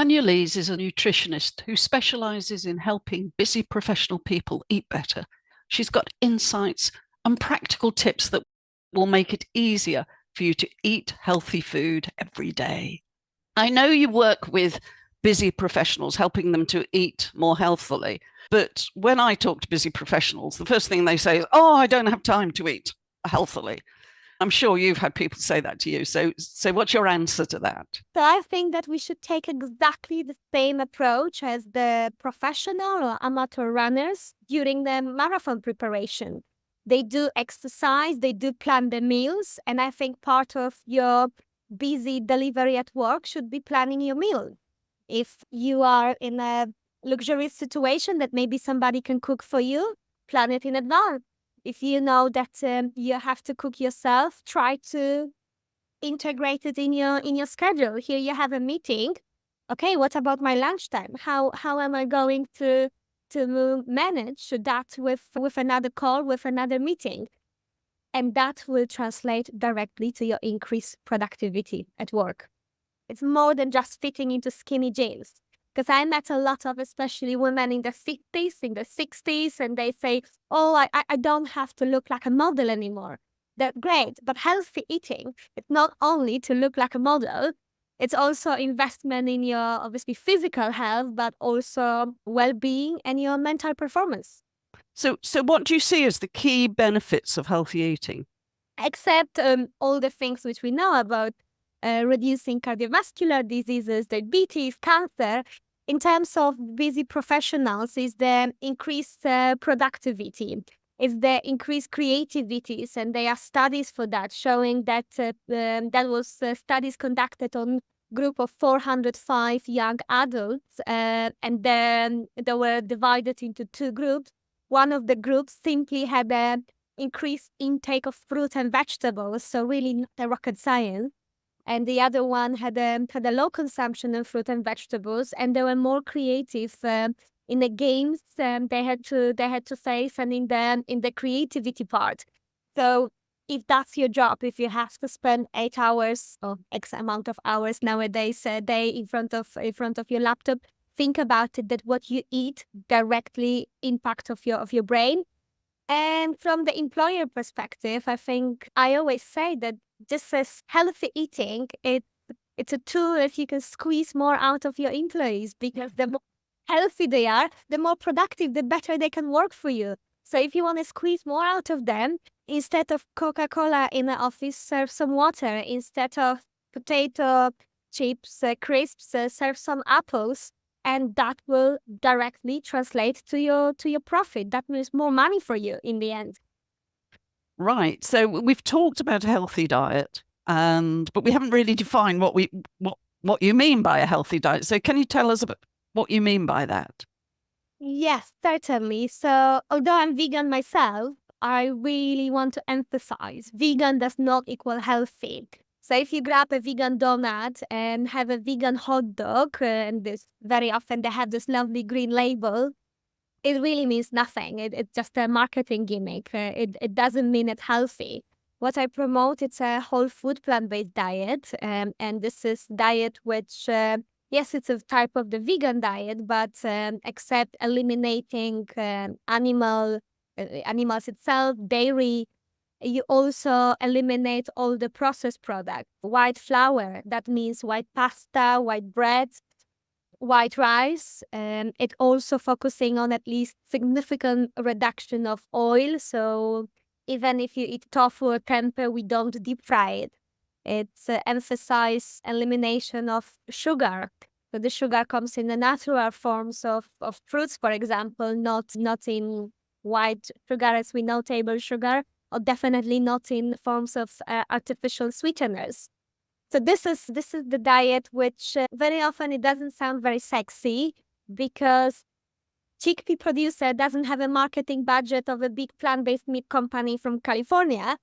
Ania Lees is a nutritionist who specialises in helping busy professional people eat better. She's got insights and practical tips that will make it easier for you to eat healthy food every day. I know you work with busy professionals, helping them to eat more healthily. But when I talk to busy professionals, the first thing they say is, oh, I don't have time to eat healthily. I'm sure you've had people say that to you. So what's your answer to that? So I think that we should take exactly the same approach as the professional or amateur runners during the marathon preparation. They do exercise, they do plan their meals, and I think part of your busy delivery at work should be planning your meal. If you are in a luxurious situation that maybe somebody can cook for you, plan it in advance. If you know that you have to cook yourself, try to integrate it in your schedule. Here you have a meeting. Okay, what about my lunchtime? How am I going to manage that with another call, with another meeting? And that will translate directly to your increased productivity at work. It's more than just fitting into skinny jeans. Because I met a lot of, especially women in the 50s, in the 60s, and they say, oh, I don't have to look like a model anymore. That's great, but healthy eating, it's not only to look like a model, it's also investment in your, obviously, physical health, but also well-being and your mental performance. So what do you see as the key benefits of healthy eating? Except all the things which we know about reducing cardiovascular diseases, diabetes, cancer, in terms of busy professionals, is the increased productivity, is the increased creativity, and there are studies for that showing that that was studies conducted on group of 405 young adults, and then they were divided into two groups. One of the groups simply had a increased intake of fruit and vegetables, so really not a rocket science. And the other one had a low consumption of fruit and vegetables, and they were more creative in the games they had to face, and in the creativity part. So if that's your job, if you have to spend 8 hours or X amount of hours nowadays a day in front of your laptop, think about it, that what you eat directly impact of your brain. And from the employer perspective, I think I always say that this is healthy eating. It's a tool if you can squeeze more out of your employees, because the more healthy they are, the more productive, the better they can work for you. So if you want to squeeze more out of them, instead of Coca-Cola in the office, serve some water. Instead of potato chips, crisps, serve some apples. And that will directly translate to your profit. That means more money for you in the end. Right. So we've talked about a healthy diet, but we haven't really defined what you mean by a healthy diet. So can you tell us about what you mean by that? Yes, certainly. So although I'm vegan myself, I really want to emphasize vegan does not equal healthy. So if you grab a vegan donut and have a vegan hot dog, and this very often they have this lovely green label, it really means nothing. It's just a marketing gimmick. It doesn't mean it's healthy. What I promote, it's a whole food plant-based diet, and this is diet which, yes, it's a type of the vegan diet, but except eliminating animals itself, dairy, you also eliminate all the processed products. White flour, that means white pasta, white bread, white rice. It also focusing on at least significant reduction of oil. So even if you eat tofu or tempeh, we don't deep fry it. It's emphasize elimination of sugar. So the sugar comes in the natural forms of fruits, for example, not in white sugar as we know, table sugar, or definitely not in forms of artificial sweeteners. So this is the diet which very often it doesn't sound very sexy, because chickpea producer doesn't have a marketing budget of a big plant-based meat company from California,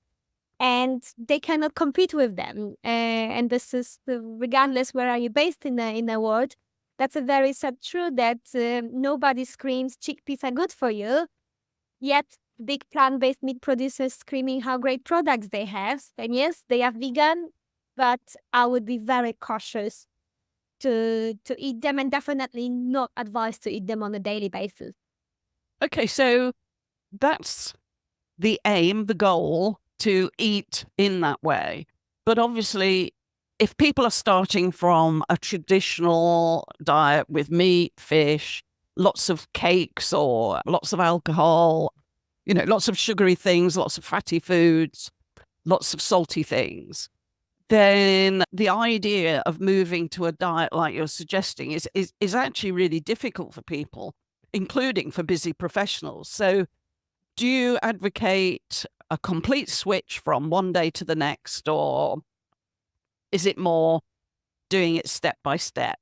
and they cannot compete with them. And this is regardless where are you based in the world. That's a very sad truth that nobody screams chickpeas are good for you, yet big plant-based meat producers screaming how great products they have. And yes, they are vegan, but I would be very cautious to eat them, and definitely not advised to eat them on a daily basis. Okay, so that's the aim, the goal, to eat in that way. But obviously, if people are starting from a traditional diet with meat, fish, lots of cakes or lots of alcohol, lots of sugary things, lots of fatty foods, lots of salty things, then the idea of moving to a diet like you're suggesting is actually really difficult for people, including for busy professionals. So do you advocate a complete switch from one day to the next, or is it more doing it step by step?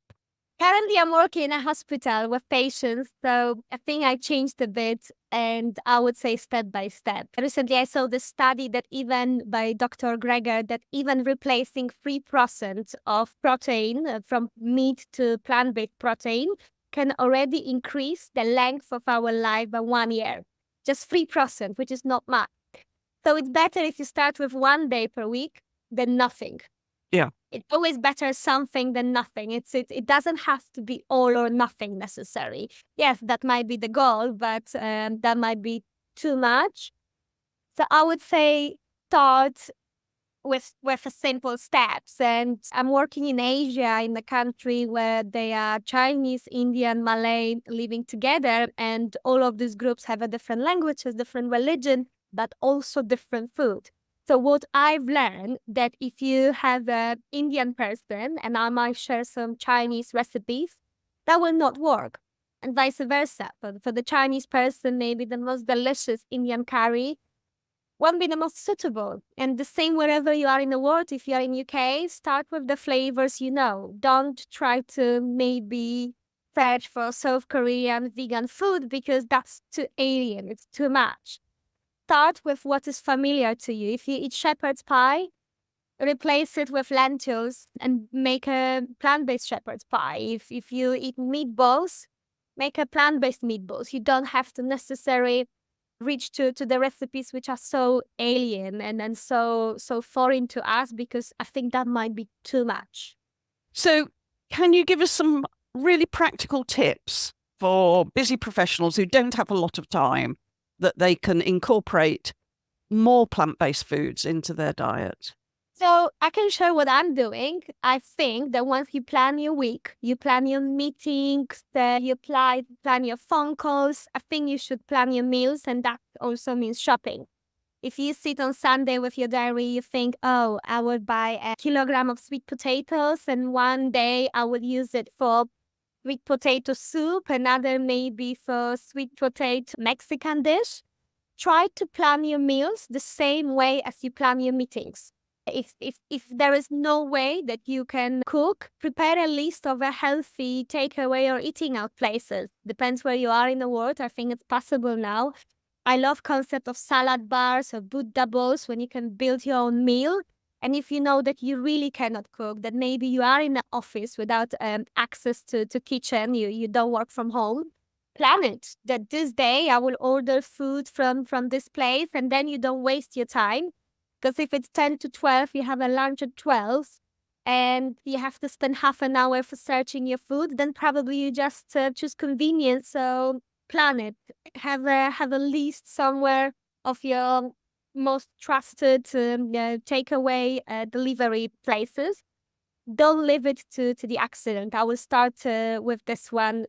Currently, I'm working in a hospital with patients, so I think I changed a bit, and I would say step by step. Recently, I saw the study that even by Dr. Greger, that even replacing 3% of protein from meat to plant-based protein can already increase the length of our life by 1 year. Just 3%, which is not much. So it's better if you start with 1 day per week than nothing. Yeah. It's always better something than nothing. It doesn't have to be all or nothing necessary. Yes, that might be the goal, but that might be too much. So I would say start with a simple steps. And I'm working in Asia, in a country where they are Chinese, Indian, Malay living together, and all of these groups have a different languages, different religion, but also different food. So what I've learned that if you have an Indian person and I might share some Chinese recipes, that will not work. And vice versa. For the Chinese person, maybe the most delicious Indian curry won't be the most suitable. And the same wherever you are in the world. If you are in UK, start with the flavors you know. Don't try to maybe search for South Korean vegan food because that's too alien. It's too much. Start with what is familiar to you. If you eat shepherd's pie, replace it with lentils and make a plant-based shepherd's pie. If you eat meatballs, make a plant-based meatballs. You don't have to necessarily reach to the recipes which are so alien and so foreign to us, because I think that might be too much. So can you give us some really practical tips for busy professionals who don't have a lot of time that they can incorporate more plant-based foods into their diet? So I can share what I'm doing. I think that once you plan your week, you plan your meetings, you plan your phone calls, I think you should plan your meals, and that also means shopping. If you sit on Sunday with your diary, you think, oh, I will buy a kilogram of sweet potatoes, and one day I will use it for sweet potato soup, another maybe for sweet potato Mexican dish. Try to plan your meals the same way as you plan your meetings. If there is no way that you can cook, prepare a list of a healthy takeaway or eating out places. Depends where you are in the world. I think it's possible now. I love concept of salad bars or boot doubles when you can build your own meal. And if you know that you really cannot cook, that maybe you are in the office without access to kitchen, you don't work from home, plan it. That this day I will order food from this place, and then you don't waste your time. Because if it's 10 to 12, you have a lunch at 12, and you have to spend half an hour for searching your food, then probably you just choose convenience. So plan it. Have a list somewhere of your most trusted takeaway delivery places. Don't leave it to the accident. I will start with this one,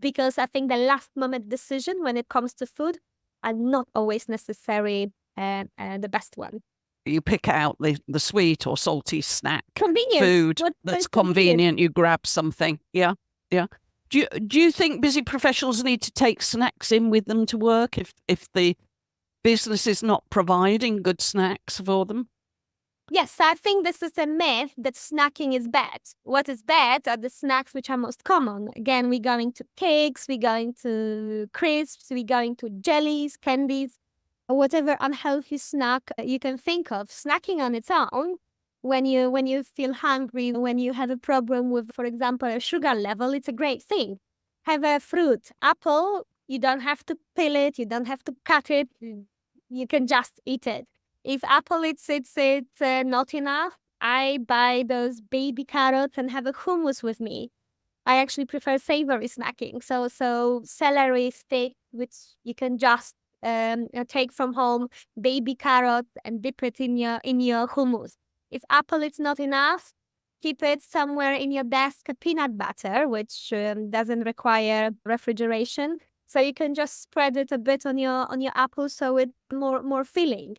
because I think the last moment decision when it comes to food are not always necessary the best one. You pick out the sweet or salty snack Convenient food that's convenient. You grab something. Yeah. Yeah. Do you think busy professionals need to take snacks in with them to work if the business is not providing good snacks for them? Yes, I think this is a myth that snacking is bad. What is bad are the snacks which are most common. Again, we're going to cakes, we're going to crisps, we're going to jellies, candies, whatever unhealthy snack you can think of. Snacking on its own, when you feel hungry, when you have a problem with, for example, a sugar level, it's a great thing. Have a fruit, apple, you don't have to peel it, you don't have to cut it, you can just eat it. If apple it's not enough, I buy those baby carrots and have a hummus with me. I actually prefer savory snacking. So celery stick, which you can just take from home, baby carrot, and dip it in your hummus. If apple is not enough, keep it somewhere in your desk. Peanut butter, which doesn't require refrigeration, so you can just spread it a bit on your apple, so it's more filling.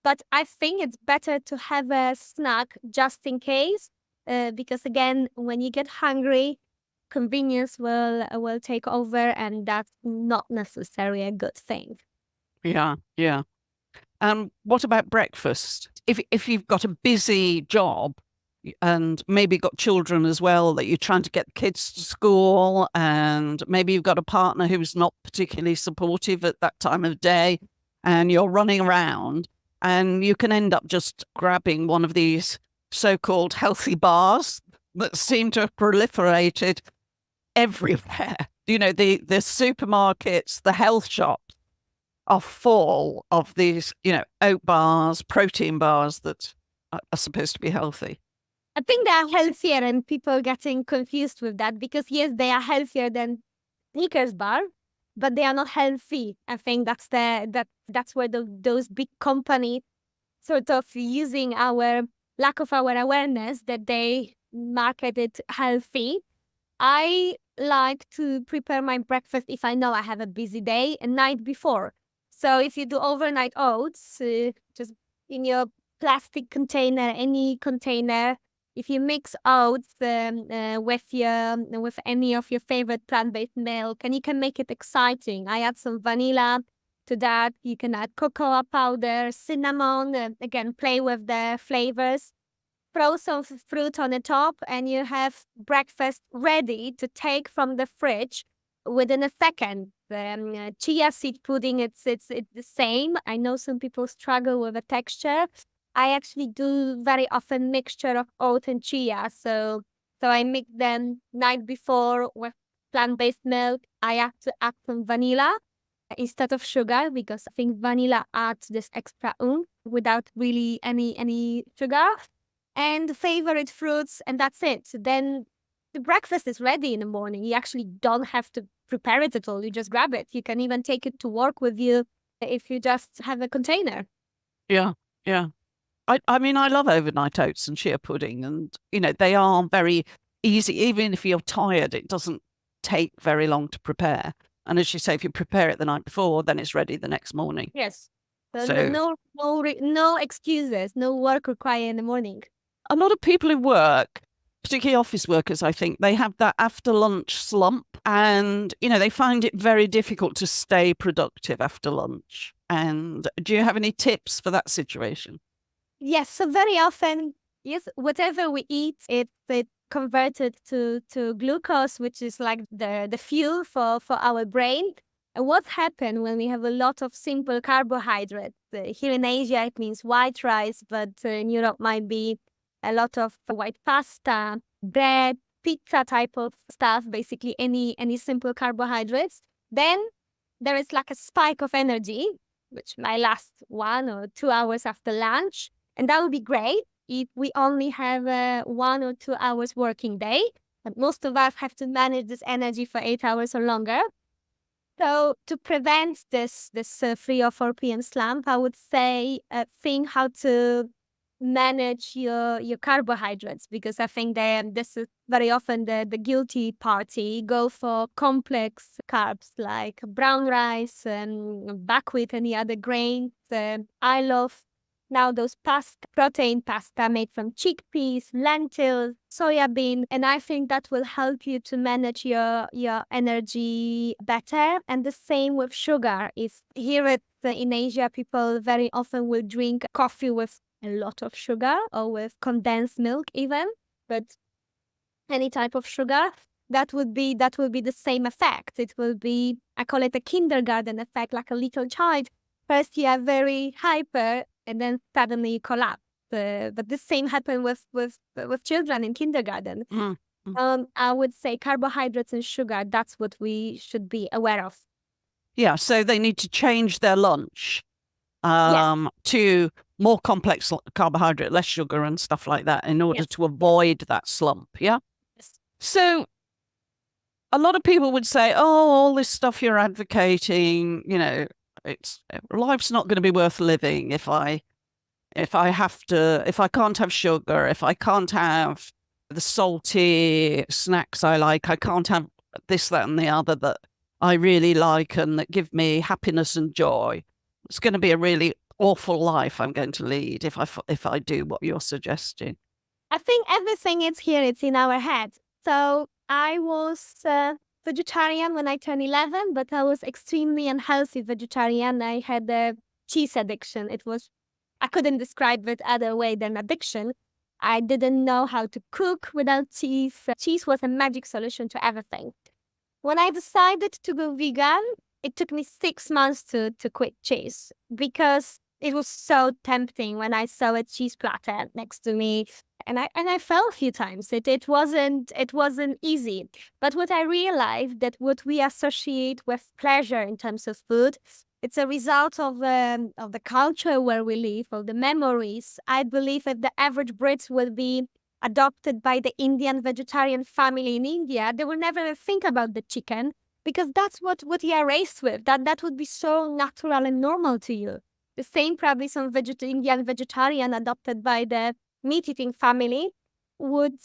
But I think it's better to have a snack just in case, because again, when you get hungry, convenience will take over, and that's not necessarily a good thing. Yeah, yeah. And what about breakfast? If you've got a busy job and maybe got children as well that you're trying to get kids to school, and maybe you've got a partner who's not particularly supportive at that time of day, and you're running around, and you can end up just grabbing one of these so-called healthy bars that seem to have proliferated everywhere. You know, the supermarkets, the health shops are full of these, you know, oat bars, protein bars that are supposed to be healthy. I think they are healthier, and people getting confused with that, because yes, they are healthier than Snickers bar, but they are not healthy. I think that's where those big companies sort of using our lack of our awareness that they market it healthy. I like to prepare my breakfast if I know I have a busy day a night before. So if you do overnight oats, just in your plastic container, any container, if you mix oats with any of your favorite plant-based milk, and you can make it exciting. I add some vanilla to that. You can add cocoa powder, cinnamon, again, play with the flavors. Throw some fruit on the top, and you have breakfast ready to take from the fridge within a second. Chia seed pudding, it's the same. I know some people struggle with the texture. I actually do very often mixture of oat and chia. So I mix them night before with plant-based milk. I have to add some vanilla instead of sugar, because I think vanilla adds this extra oomph without really any sugar, and favorite fruits, and that's it. Then the breakfast is ready in the morning. You actually don't have to prepare it at all. You just grab it. You can even take it to work with you if you just have a container. Yeah, yeah. I mean, I love overnight oats and chia pudding, and you know, they are very easy. Even if you're tired, it doesn't take very long to prepare. And as you say, if you prepare it the night before, then it's ready the next morning. Yes. So So no excuses, no work required in the morning. a lot of people who work, particularly office workers, I think, they have that after lunch slump, and you know, they find it very difficult to stay productive after lunch. And do you have any tips for that situation? Yes, so very often, yes, whatever we eat, it converted to glucose, which is like the fuel for our brain. And what happens when we have a lot of simple carbohydrates? Here in Asia, it means white rice, but in Europe might be a lot of white pasta, bread, pizza type of stuff, basically any simple carbohydrates. Then there is like a spike of energy, which might last 1 or 2 hours after lunch. And that would be great if we only have a 1 or 2 hours working day. But most of us have to manage this energy for 8 hours or longer. So to prevent this 3 or 4 p.m. slump, I would say think how to manage your carbohydrates, because I think that this is very often the guilty party. Go for complex carbs like brown rice and buckwheat, any other grains. I love now those protein pasta made from chickpeas, lentils, soya bean, and I think that will help you to manage your energy better. And the same with sugar. Is here in Asia, people very often will drink coffee with a lot of sugar, or with condensed milk even, but any type of sugar, that would be the same effect. It will be, I call it a kindergarten effect, like a little child. First you are very hyper, and then suddenly you collapse. But the same happen with children in kindergarten. Mm, mm. I would say carbohydrates and sugar, that's what we should be aware of. Yeah, so they need to change their lunch Yes. to more complex carbohydrate, less sugar and stuff like that in order to avoid that slump. Yeah. Yes. So a lot of people would say, oh, all this stuff you're advocating, it's life's not going to be worth living if I can't have sugar, if I can't have the salty snacks I can't have this, that, and the other that I really like and that give me happiness and joy. It's going to be a really awful life I'm going to lead if I do what you're suggesting. I think everything is here, it's in our head. So I was vegetarian when I turned 11, but I was extremely unhealthy vegetarian. I had a cheese addiction. I couldn't describe it other way than addiction. I didn't know how to cook without cheese. Cheese was a magic solution to everything. When I decided to go vegan, it took me 6 months to quit cheese because it was so tempting when I saw a cheese platter next to me. And I fell a few times. It wasn't easy. But what I realized that what we associate with pleasure in terms of food, it's a result of the culture where we live, of the memories. I believe if the average Brit would be adopted by the Indian vegetarian family in India, they will never think about the chicken because that's what you are raised with. That would be so natural and normal to you. The same probably some Indian vegetarian adopted by the meat-eating family would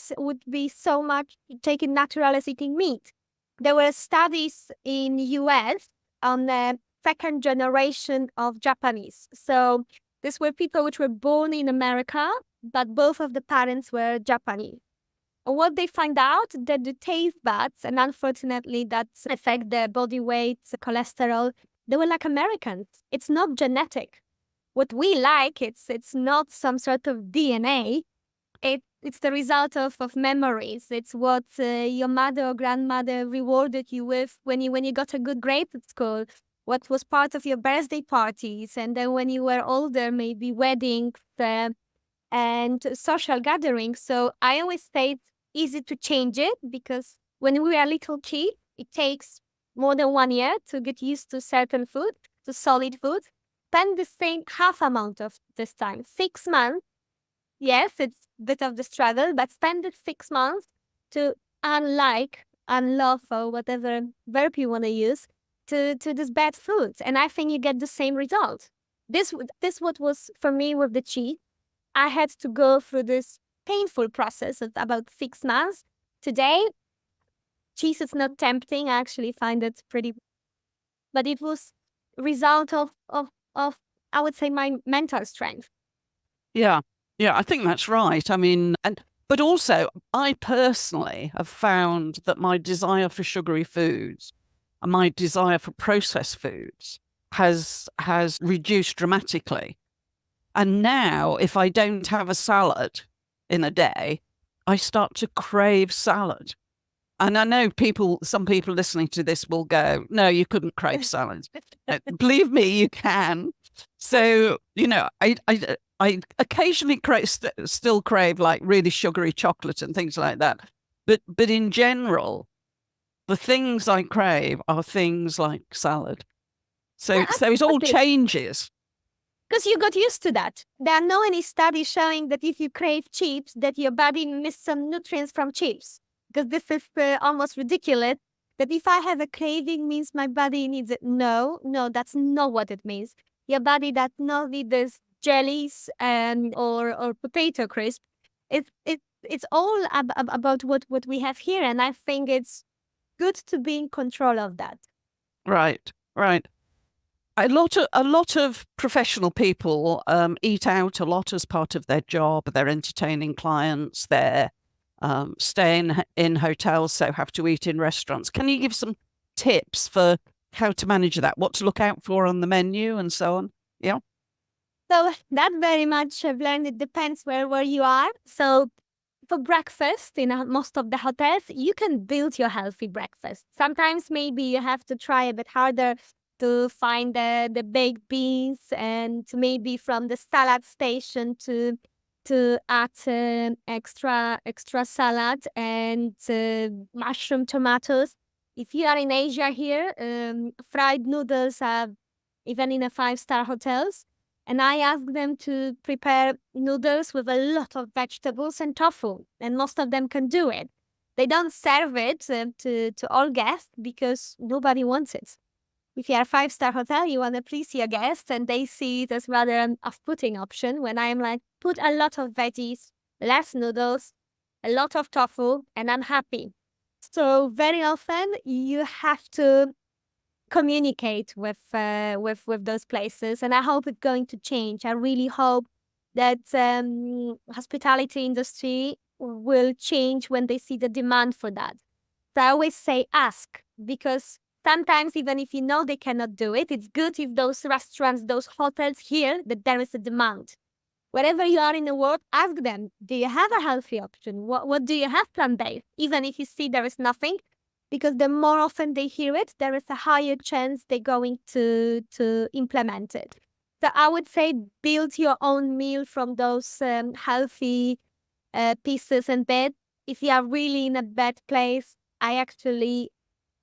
be so much taken natural as eating meat. There were studies in US on the second generation of Japanese. So these were people which were born in America, but both of the parents were Japanese. And what they find out that the taste buds, and unfortunately that affect the body weight, the cholesterol, they were like Americans. It's not genetic. What we like, it's not some sort of DNA. It's the result of memories. It's what your mother or grandmother rewarded you with when you got a good grade at school. What was part of your birthday parties, and then when you were older, maybe weddings and social gatherings. So I always say it's easy to change it because when we are little kids, it takes more than 1 year to get used to certain food, to solid food. Spend the same half amount of this time, 6 months. Yes, it's a bit of the struggle, but spend the 6 months to unlove, or whatever verb you want to use, to this bad food. And I think you get the same result. This what was for me with the cheese. I had to go through this painful process of about 6 months. Today, cheese is not tempting. I actually find it pretty, but it was result of I would say my mental strength. Yeah. Yeah, I think that's right. I mean, but also I personally have found that my desire for sugary foods and my desire for processed foods has reduced dramatically. And now if I don't have a salad in a day, I start to crave salad. And I know some people listening to this will go, no, you couldn't crave salad. Believe me, you can. So, I occasionally still crave like really sugary chocolate and things like that. But in general, the things I crave are things like salad. So it all changes. Because you got used to that. There are no any studies showing that if you crave chips, that your body misses some nutrients from chips. Because this is almost ridiculous. That if I have a craving means my body needs it. No, that's not what it means. Your body does not need this jellies or potato crisp. It's all about what we have here, and I think it's good to be in control of that. Right. A lot of professional people eat out a lot as part of their job. They're entertaining clients. They're staying in hotels, so have to eat in restaurants. Can you give some tips for how to manage that? What to look out for on the menu and so on? Yeah. So that very much I've learned it depends where you are. So for breakfast in most of the hotels, you can build your healthy breakfast. Sometimes maybe you have to try a bit harder to find the baked beans, and maybe from the salad station to add extra salad and mushroom tomatoes. If you are in Asia here, fried noodles are even in a 5-star hotels. And I ask them to prepare noodles with a lot of vegetables and tofu, and most of them can do it. They don't serve it to all guests because nobody wants it. If you're a five-star hotel, you want to please your guests, and they see it as rather an off-putting option when I'm like, put a lot of veggies, less noodles, a lot of tofu, and I'm happy. So very often you have to communicate with those places, and I hope it's going to change. I really hope that hospitality industry will change when they see the demand for that. So I always say ask, because sometimes even if you know they cannot do it, it's good if those restaurants, those hotels hear that there is a demand. Wherever you are in the world, ask them, do you have a healthy option? What do you have plant-based? Even if you see there is nothing, because the more often they hear it, there is a higher chance they're going to implement it. So I would say build your own meal from those healthy pieces and bed. If you are really in a bad place, I actually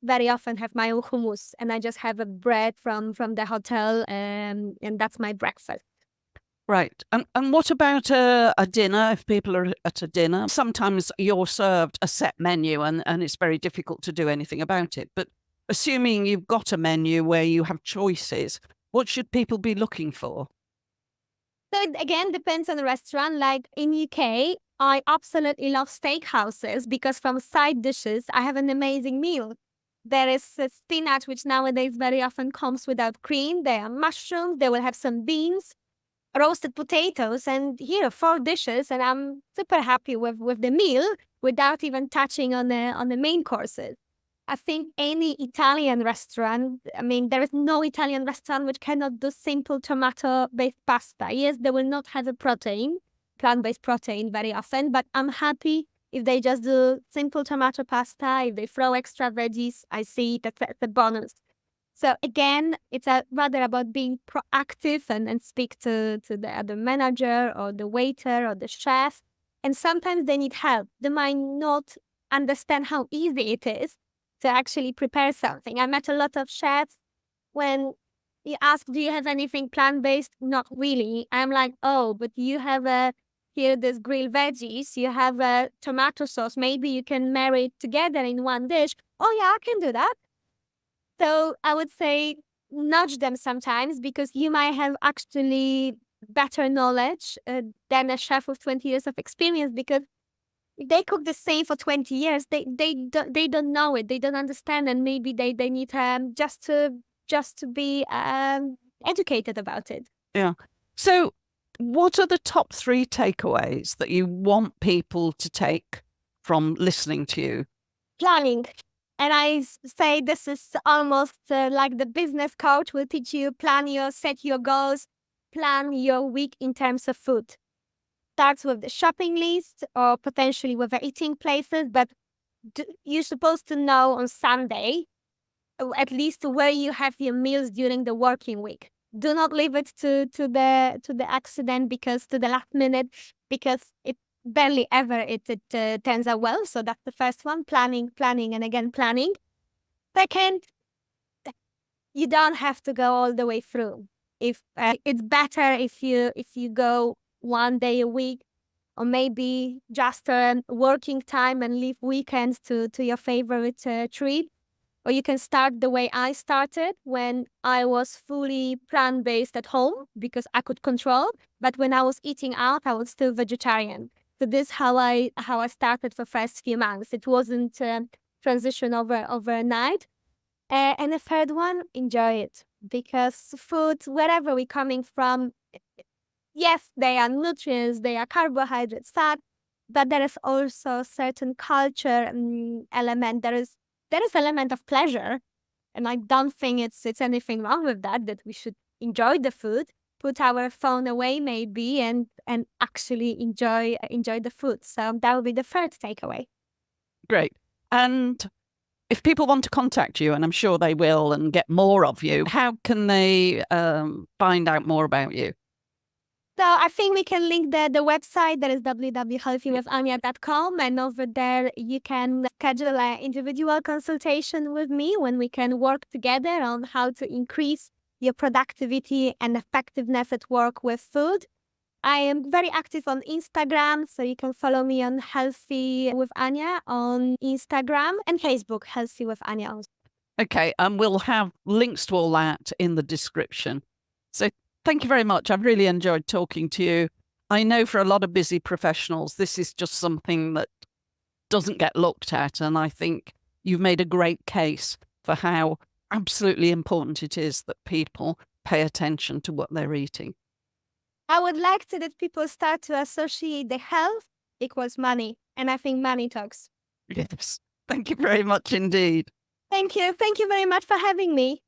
very often have my own hummus, and I just have a bread from the hotel, and that's my breakfast. Right. And what about a dinner? If people are at a dinner, sometimes you're served a set menu and it's very difficult to do anything about it. But assuming you've got a menu where you have choices, what should people be looking for? So it again depends on the restaurant. Like in UK, I absolutely love steakhouses because from side dishes, I have an amazing meal. There is spinach, which nowadays very often comes without cream. There are mushrooms. They will have some beans, roasted potatoes, and here 4 dishes, and I'm super happy with the meal without even touching on the main courses. I think any Italian restaurant, I mean, there is no Italian restaurant which cannot do simple tomato-based pasta. Yes, they will not have a protein, plant-based protein very often, but I'm happy if they just do simple tomato pasta, if they throw extra veggies, I see that's a bonus. So again, it's rather about being proactive and speak to the other manager or the waiter or the chef. And sometimes they need help. They might not understand how easy it is to actually prepare something. I met a lot of chefs when you ask, do you have anything plant-based? Not really. I'm like, oh, but you have here this grilled veggies, you have a tomato sauce. Maybe you can marry it together in one dish. Oh yeah, I can do that. So I would say nudge them sometimes because you might have actually better knowledge than a chef with 20 years of experience, because if they cook the same for 20 years, they don't know it, they don't understand, and maybe they need just to be educated about it. Yeah. So, what are the top 3 takeaways that you want people to take from listening to you? Planning. And I say this is almost like the business coach will teach you set your goals, plan your week in terms of food. Starts with the shopping list or potentially with the eating places, but you're supposed to know on Sunday at least where you have your meals during the working week. Do not leave it to the accident, because to the last minute, because it barely ever it turns out well. So that's the first one: planning, and again planning. Second, you don't have to go all the way through. If it's better if you go one day a week, or maybe just working time and leave weekends to your favorite trip. Or you can start the way I started when I was fully plant-based at home because I could control. But when I was eating out, I was still vegetarian. So this is how I started for first few months. It wasn't transition overnight. And the third one, enjoy it, because food, wherever we're coming from, yes, they are nutrients, they are carbohydrates, fat, but there is also certain culture element. There is element of pleasure, and I don't think it's anything wrong with that. That we should enjoy the food, put our phone away maybe, and actually enjoy the food. So that would be the third takeaway. Great. And if people want to contact you, and I'm sure they will, and get more of you, how can they find out more about you? So I think we can link the website. That is www.healthywithania.com, and over there you can schedule an individual consultation with me when we can work together on how to increase your productivity and effectiveness at work with food. I am very active on Instagram, so you can follow me on Healthy with Ania on Instagram, and Facebook, Healthy with Ania also. Okay, and we'll have links to all that in the description. So thank you very much. I've really enjoyed talking to you. I know for a lot of busy professionals, this is just something that doesn't get looked at. And I think you've made a great case for how absolutely important it is that people pay attention to what they're eating. I would like to that people start to associate the health equals money. And I think money talks. Yes. Thank you very much indeed. Thank you. Thank you very much for having me.